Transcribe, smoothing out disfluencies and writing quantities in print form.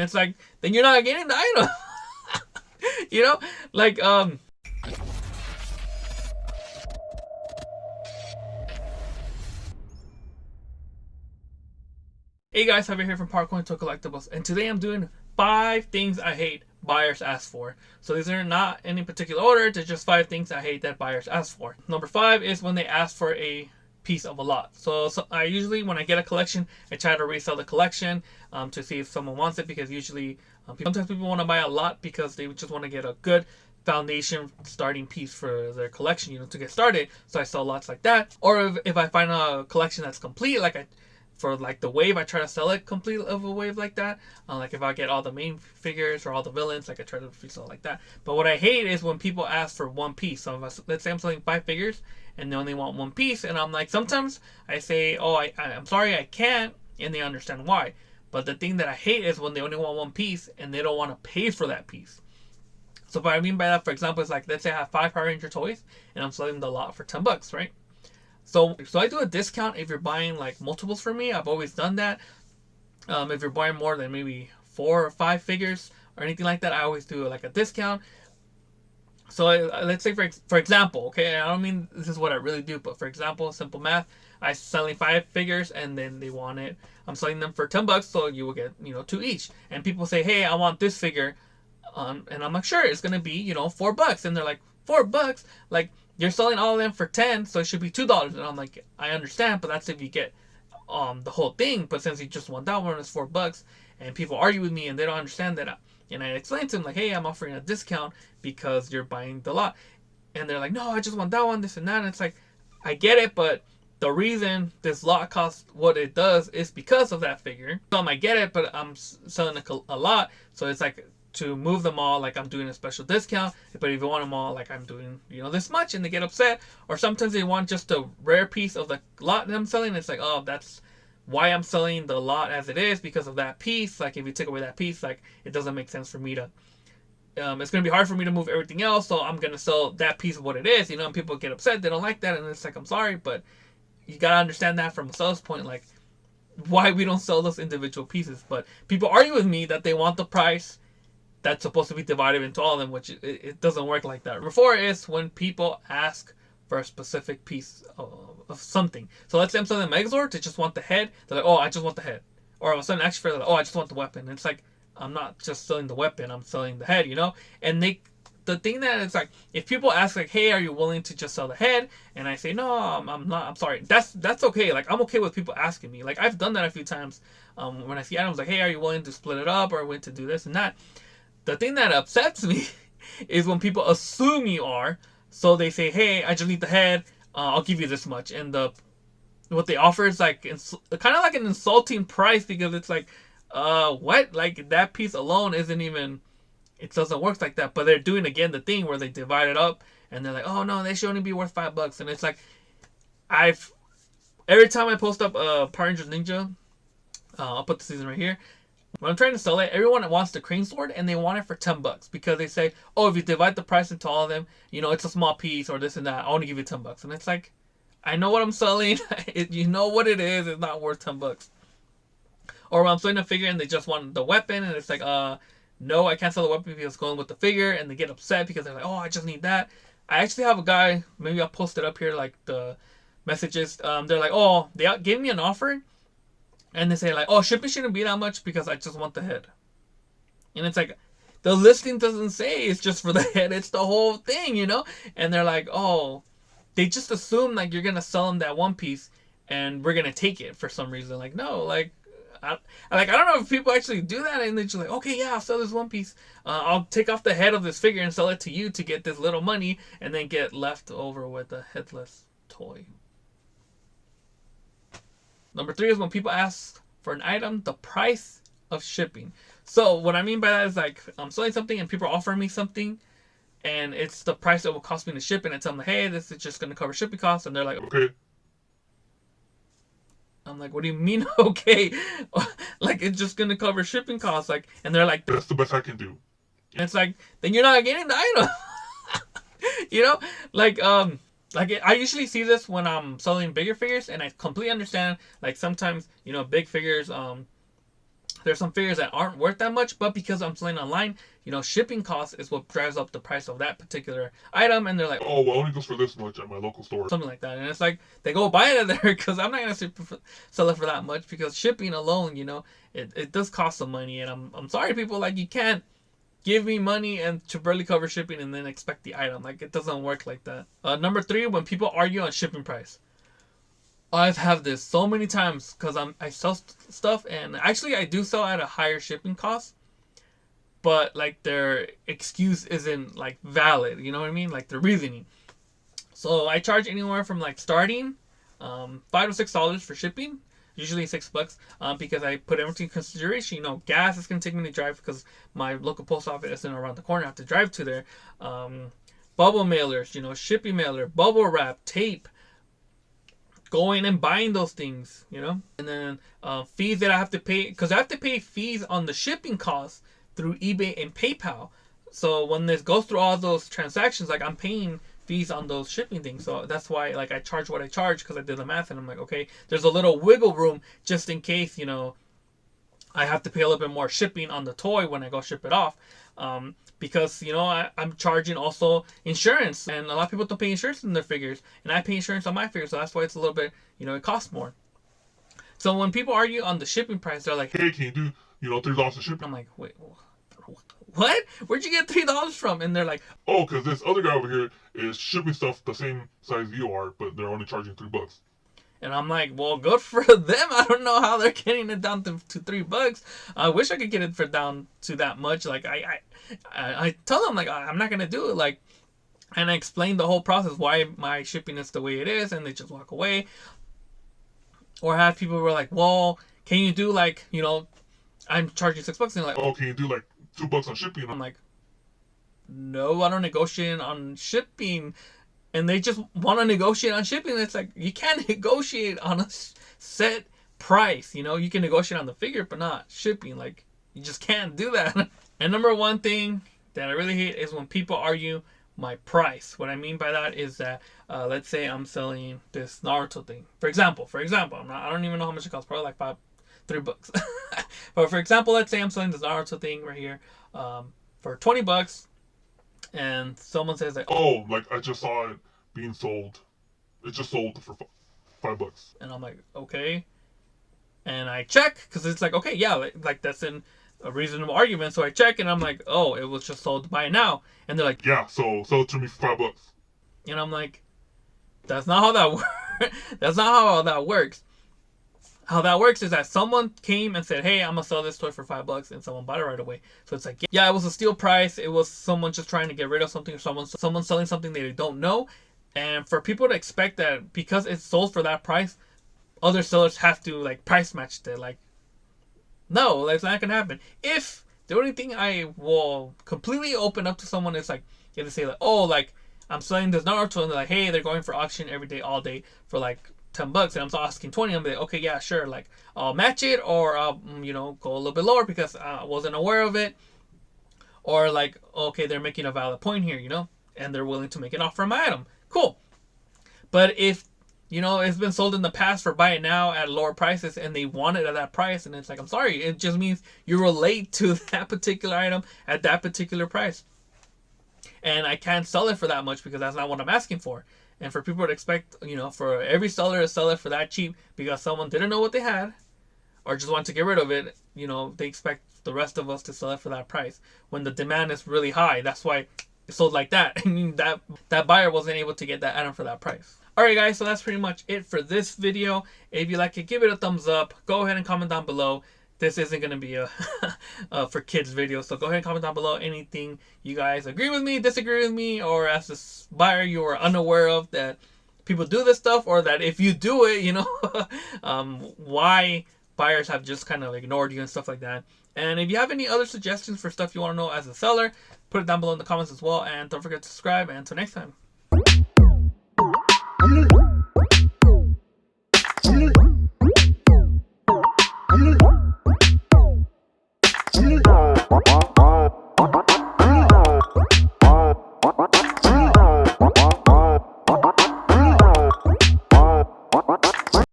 It's like, then you're not getting the item. You know, like hey guys, Javier here from Parcoin to Collectibles, and today I'm doing 5 things I hate buyers ask for. So these are not in any particular order, they're just 5 things I hate that buyers ask for. Number 5 is when they ask for a piece of a lot. So I usually, when I get a collection, I try to resell the collection to see if someone wants it, because usually sometimes people want to buy a lot because they just want to get a good foundation starting piece for their collection, to get started. So I sell lots like that. Or if I find a collection that's complete, for like the wave, I try to sell it complete of a wave like that. Like if I get all the main figures or all the villains, like I try to sell like that. But what I hate is when people ask for one piece. So let's say I'm selling 5 figures and they only want one piece, and I'm like, sometimes I say, oh, I'm sorry, I can't, and they understand why. But the thing that I hate is when they only want one piece and they don't want to pay for that piece. So what I mean by that, for example, is like, let's say I have 5 Power Ranger toys and I'm selling the lot for $10, right? So I do a discount if you're buying like multiples for me. I've always done that. If you're buying more than maybe 4 or 5 figures or anything like that, I always do like a discount. So let's say for example, okay, I don't mean this is what I really do, but for example, simple math, I'm selling 5 figures and then they want it. I'm selling them for $10, so you will get 2 each. And people say, hey, I want this figure, and I'm like, sure, it's gonna be $4, and they're like, $4, like, you're selling all of them for 10, so it should be $2. And I'm like, I understand, but that's if you get the whole thing. But since you just want that one, it's $4, and people argue with me and they don't understand that. And I explain to them like, hey, I'm offering a discount because you're buying the lot, and they're like, no, I just want that one, this and that. And it's like, I get it, but the reason this lot costs what it does is because of that figure. So I get it, but I'm selling a lot, so it's like, to move them all, like I'm doing a special discount. But if you want them all, like I'm doing this much, and they get upset. Or sometimes they want just a rare piece of the lot that I'm selling. It's like, oh, that's why I'm selling the lot as it is, because of that piece. Like if you take away that piece, like it doesn't make sense for me to it's gonna be hard for me to move everything else, so I'm gonna sell that piece of what it is, and people get upset, they don't like that. And it's like, I'm sorry, but you gotta understand that from a sales point, like why we don't sell those individual pieces. But people argue with me that they want the price that's supposed to be divided into all of them, which it doesn't work like that. Number 4 is when people ask for a specific piece of something. So let's say I'm selling a Megazord, they just want the head. They're like, oh, I just want the head. Or I'm selling action figure, like, oh, I just want the weapon. And it's like, I'm not just selling the weapon, I'm selling the head, And the thing that it's like, if people ask like, hey, are you willing to just sell the head? And I say, no, I'm not, I'm sorry. That's okay. Like, I'm okay with people asking me. Like, I've done that a few times when I see items like, hey, are you willing to split it up, or willing to do this and that? The thing that upsets me is when people assume you are. So they say, hey, I just need the head, I'll give you this much. And what they offer is like kind of like an insulting price, because it's like, what? Like, that piece alone isn't even, it doesn't work like that. But they're doing again the thing where they divide it up, and they're like, oh no, they should only be worth $5. And it's like, every time I post up Power Rangers Ninja, I'll put the season right here. When I'm trying to sell it, everyone wants the crane sword, and they want it for $10 because they say, oh, if you divide the price into all of them, it's a small piece or this and that, I want to give you $10. And it's like, I know what I'm selling. You know what it is. It's not worth $10. Or when I'm selling a figure and they just want the weapon, and it's like, no, I can't sell the weapon because it's going with the figure, and they get upset because they're like, oh, I just need that. I actually have a guy, maybe I'll post it up here, like the messages. They're like, oh, they gave me an offer. And they say like, oh, shipping shouldn't be that much because I just want the head. And it's like, the listing doesn't say it's just for the head. It's the whole thing, And they're like, oh, they just assume like you're going to sell them that one piece and we're going to take it for some reason. Like, no, like, I don't know if people actually do that. And they're just like, okay, yeah, I'll sell this one piece. I'll take off the head of this figure and sell it to you to get this little money, and then get left over with a headless toy. Number 3 is when people ask for an item, the price of shipping. So what I mean by that is like, I'm selling something and people are offering me something, and it's the price that will cost me to ship, and I tell them, hey, this is just going to cover shipping costs. And they're like, okay. I'm like, what do you mean, okay? Like, it's just going to cover shipping costs. Like, and they're like, that's the best I can do. And it's like, then you're not getting the item. Like, I usually see this when I'm selling bigger figures, and I completely understand. Like, sometimes, big figures, there's some figures that aren't worth that much, but because I'm selling online, shipping costs is what drives up the price of that particular item, and they're like, oh, well, it only goes for this much at my local store. Something like that. And it's like, they go buy it there because I'm not going to sell it for that much, because shipping alone, it does cost some money. And I'm sorry, people, like, you can't give me money and to barely cover shipping and then expect the item. Like, it doesn't work like that. Number 3, when people argue on shipping price. I've had this so many times because I sell stuff, and actually I do sell at a higher shipping cost, but like their excuse isn't like valid. You know what I mean? Like their reasoning. So I charge anywhere from like starting $5 to $6 for shipping, usually $6, because I put everything in consideration. Gas is gonna take me to drive because my local post office isn't around the corner. I have to drive to there. Bubble mailers, shipping mailer, bubble wrap, tape. Going and buying those things, and then fees that I have to pay, because I have to pay fees on the shipping costs through eBay and PayPal. So when this goes through all those transactions, like I'm paying fees on those shipping things. So that's why like I charge what I charge, because I did the math and I'm like, okay, there's a little wiggle room just in case, I have to pay a little bit more shipping on the toy when I go ship it off. Because, I'm charging also insurance, and a lot of people don't pay insurance in their figures, and I pay insurance on my figures, so that's why it's a little bit, it costs more. So when people argue on the shipping price, they're like, hey, can you do, $3 for shipping? I'm like, wait, what? Where'd you get $3 from? And they're like, oh, because this other guy over here is shipping stuff the same size you are, but they're only charging $3. And I'm like, well, good for them. I don't know how they're getting it down to $3. I wish I could get it down to that much. Like I tell them, like, I'm not gonna do it. Like, and I explain the whole process why my shipping is the way it is, and they just walk away. Or I have people who are like, well, can you do like, I'm charging $6, and they're like, oh, can you do like $2 on shipping? I'm like, no, I don't negotiate on shipping. And they just want to negotiate on shipping. It's like, you can't negotiate on a set price. You can negotiate on the figure, but not shipping. Like, you just can't do that. And number 1 thing that I really hate is when people argue my price. What I mean by that is that, let's say I'm selling this Naruto thing. For example, I don't even know how much it costs. Probably like $3. But for example, let's say I'm selling this Naruto thing right here for $20. And someone says like, oh, like I just saw it being sold. It just sold for $5. And I'm like, okay. And I check, because it's like, okay, yeah, like that's in a reasonable argument. So I check, and I'm like, oh, it was just sold, buy it now. And they're like, yeah, so sell it to me for $5. And I'm like, that's not how that works. That's not how that works. How that works is that someone came and said, hey, I'm gonna sell this toy for $5, and someone bought it right away. So it's like, yeah, it was a steal price. It was someone just trying to get rid of something, or someone selling something they don't know. And for people to expect that because it's sold for that price, other sellers have to like price match it. Like, no, that's not gonna happen. If the only thing I will completely open up to someone is like, you have to say like, oh, like I'm selling this Naruto, and they're like, hey, they're going for auction every day, all day for like $10, and I'm still asking 20. I'm like, okay, yeah, sure, like I'll match it, or I'll go a little bit lower because I wasn't aware of it, or like, okay, they're making a valid point here, and they're willing to make an offer on my item. Cool. But if it's been sold in the past for buy it now at lower prices, and they want it at that price, and it's like, I'm sorry, it just means you relate to that particular item at that particular price, and I can't sell it for that much because that's not what I'm asking for. And for people to expect, for every seller to sell it for that cheap because someone didn't know what they had or just want to get rid of it, they expect the rest of us to sell it for that price when the demand is really high. That's why it sold like that. I mean, that buyer wasn't able to get that item for that price. Alright guys, so that's pretty much it for this video. If you like it, give it a thumbs up. Go ahead and comment down below. This isn't going to be a for kids video, so go ahead and comment down below anything you guys agree with me, disagree with me, or as this buyer you are unaware of that people do this stuff, or that if you do it, why buyers have just kind of ignored you and stuff like that. And if you have any other suggestions for stuff you want to know as a seller, put it down below in the comments as well, and don't forget to subscribe, and until next time.